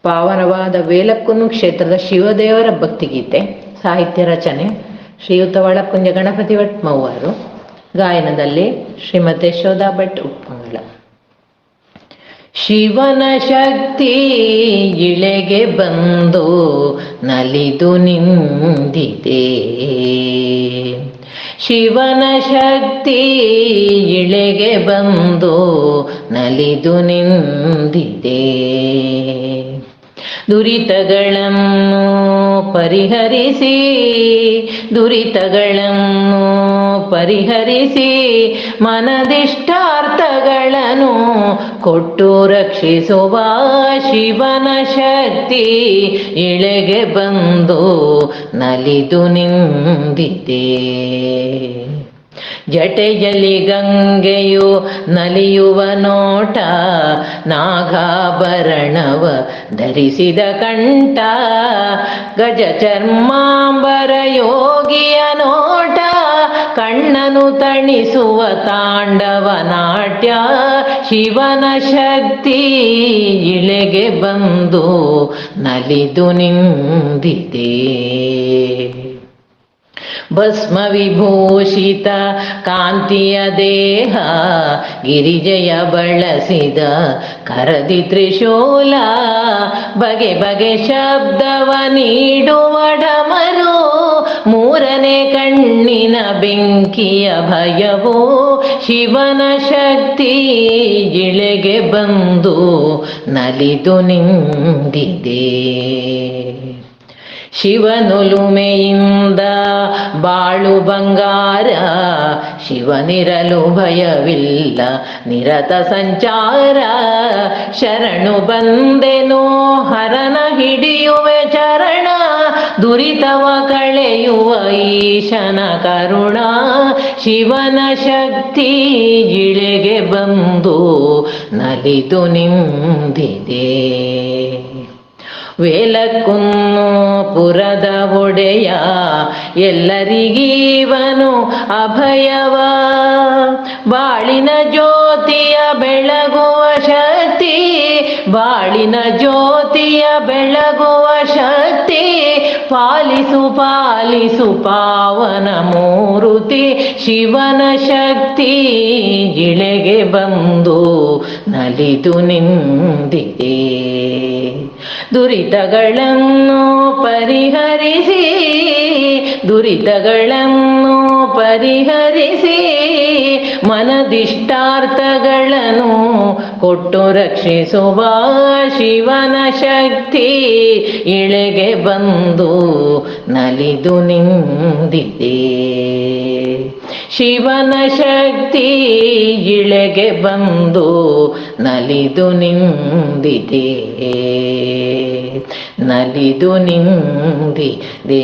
ಪಾವನವಾದ ವೇಲಕ್ಕುನ್ನು ಕ್ಷೇತ್ರದ ಶಿವದೇವರ ಭಕ್ತಿಗೀತೆ. ಸಾಹಿತ್ಯ ರಚನೆ ಶ್ರೀಯುತ ವಳಕುಂಜ ಗಣಪತಿ ಭಟ್ ಮೌವಾರು. ಗಾಯನದಲ್ಲಿ ಶ್ರೀಮತಿ ಯಶೋಧಾ ಭಟ್ ಉಪ್ಪಂಗಳ. ಶಿವನ ಶಕ್ತಿ ಇಳೆಗೆ ಬಂದು ನಲಿದು ನಿಂದಿದೆ. ಶಿವನ ಶಕ್ತಿ ಇಳೆಗೆ ಬಂದು ನಲಿದು ನಿಂದಿದೆ. ದುರಿತಗಳನ್ನು ಪರಿಹರಿಸಿ ಮನದಿಷ್ಟಾರ್ಥಗಳನ್ನು ಕೊಟ್ಟು ರಕ್ಷಿಸುವ ಶಿವನ ಶಕ್ತಿ ಇಳೆಗೆ ಬಂದು ನಲಿದು ನಿಂದಿದೆ. ಜಟೆಯಲ್ಲಿ ಗಂಗೆಯು ನಲಿಯುವ ನೋಟ, ನಾಗಾಭರಣವ ಧರಿಸಿದ ಕಂಠ, ಗಜ ಚರ್ಮಾಂಬರ ಯೋಗಿಯ ನೋಟ, ಕಣ್ಣನು ತಣಿಸುವ ತಾಂಡವ ನಾಟ್ಯ. ಶಿವನ ಶಕ್ತಿ ಇಳೆಗೆ ಬಂದು ನಲಿದು ನಿಂದಿದೆ. ಭಸ್ಮ ವಿಭೂಷಿತ ಕಾಂತಿಯ ದೇಹ, ಗಿರಿಜೆಯ ಬಳಸಿದ ಕರದಿ ತ್ರಿಶೂಲ, ಬಗೆ ಬಗೆ ಶಬ್ದವ ನೀಡುವ ಡಮರು, ಮೂರನೇ ಕಣ್ಣಿನ ಬೆಂಕಿಯ ಭಯವು. ಶಿವನ ಶಕ್ತಿ ಇಳೆಗೆ ಬಂದು ನಲಿದು ನಿಂದಿದೆ. ಶಿವನುಲುಮೆಯಿಂದ ಬಾಳು ಬಂಗಾರ, ಶಿವನಿರಲು ಭಯವಿಲ್ಲ ನಿರತ ಸಂಚಾರ. ಶರಣು ಬಂದೆನೋ ಹರನ ಹಿಡಿಯುವೆ ಚರಣ, ದುರಿತವ ಕಳೆಯುವ ಈಶನ ಕರುಣ. ಶಿವನ ಶಕ್ತಿ ಇಳೆಗೆ ಬಂದು ನಲಿದು ನಿಂದಿದೆ. ವೇಲಕ್ಕುನ್ನು ಪುರದ ಒಡೆಯ, ಎಲ್ಲರಿಗೀವನು ಅಭಯವ. ಬಾಳಿನ ಜ್ಯೋತಿಯ ಬೆಳಗುವ ಶಕ್ತಿ, ಬಾಳಿನ ಜ್ಯೋತಿಯ ಬೆಳಗುವ ಶಕ್ತಿ. ಪಾಲಿಸು ಪಾಲಿಸು ಪಾವನ ಮೂರುತಿ, ಶಿವನ ಶಕ್ತಿ ಇಳೆಗೆ ಬಂದು ನಲಿದು ನಿಂದಿದೆ. ದುರಿತಗಳನ್ನು ಪರಿಹರಿಸಿ ಮನದಿಷ್ಟಾರ್ಥಗಳನ್ನು ಕೊಟ್ಟು ರಕ್ಷಿಸುವ ಶಿವನ ಶಕ್ತಿ ಇಳೆಗೆ ಬಂದು ನಲಿದು ನಿಂದಿದೆ. ಶಿವನ ಶಕ್ತಿ ಇಳೆಗೆ ಬಂದು ನಲಿದು ನಿಂದಿದೆ. ನಲಿದು ನಿಂದಿದೆ.